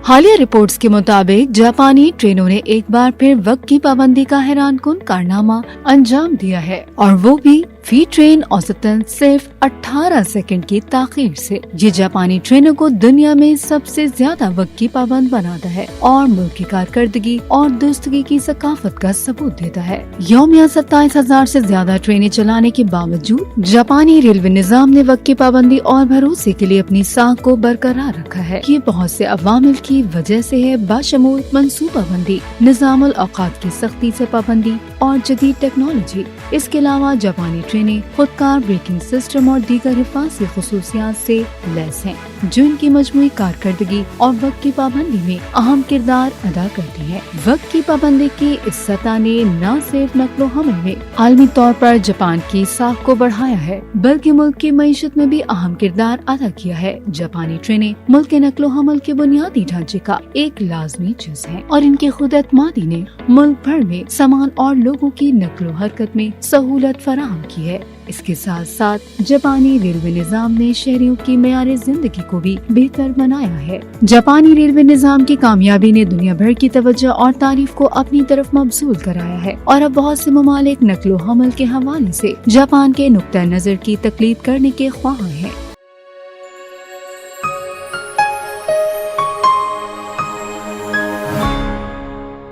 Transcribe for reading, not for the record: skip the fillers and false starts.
حالیہ رپورٹس کے مطابق جاپانی ٹرینوں نے ایک بار پھر وقت کی پابندی کا حیران کن کارنامہ انجام دیا ہے، اور وہ بھی فی ٹرین اوسطاً صرف 18 سیکنڈ کی تاخیر سے۔ یہ جاپانی ٹرینوں کو دنیا میں سب سے زیادہ وقت کی پابند بناتا ہے اور ملک کی کارکردگی اور درستگی کی ثقافت کا ثبوت دیتا ہے۔ یومیہ 27,000 سے زیادہ ٹرینیں چلانے کے باوجود جاپانی ریلوے نظام نے وقت کی پابندی اور بھروسے کے لیے اپنی ساکھ کو برقرار رکھا ہے۔ یہ بہت سے عوامل کی وجہ سے ہے، بشمول منصوبہ بندی، نظام الاوقات کی سختی سے پابندی اور جدید ٹیکنالوجی۔ اس کے علاوہ جاپانی ٹرینیں خودکار بریکنگ سسٹم اور دیگر حفاظتی خصوصیات سے لیس ہیں، جو ان کی مجموعی کارکردگی اور وقت کی پابندی میں اہم کردار ادا کرتی ہیں۔ وقت کی پابندی کی اس سطح نے نہ صرف نقل و حمل میں عالمی طور پر جاپان کی ساکھ کو بڑھایا ہے، بلکہ ملک کی معیشت میں بھی اہم کردار ادا کیا ہے۔ جاپانی ٹرینیں ملک کے نقل و حمل کے بنیادی ڈھانچے کا ایک لازمی جز ہیں، اور ان کی خود اعتمادی نے ملک بھر میں سامان اور لوگوں کی نقل و حرکت میں سہولت فراہم کی ہے۔ اس کے ساتھ ساتھ جاپانی ریلوے نظام نے شہریوں کی معیار زندگی کو بھی بہتر بنایا ہے۔ جاپانی ریلوے نظام کی کامیابی نے دنیا بھر کی توجہ اور تعریف کو اپنی طرف مبذول کرایا ہے، اور اب بہت سے ممالک نقل و حمل کے حوالے سے جاپان کے نقطہ نظر کی تقلید کرنے کے خواہاں ہیں۔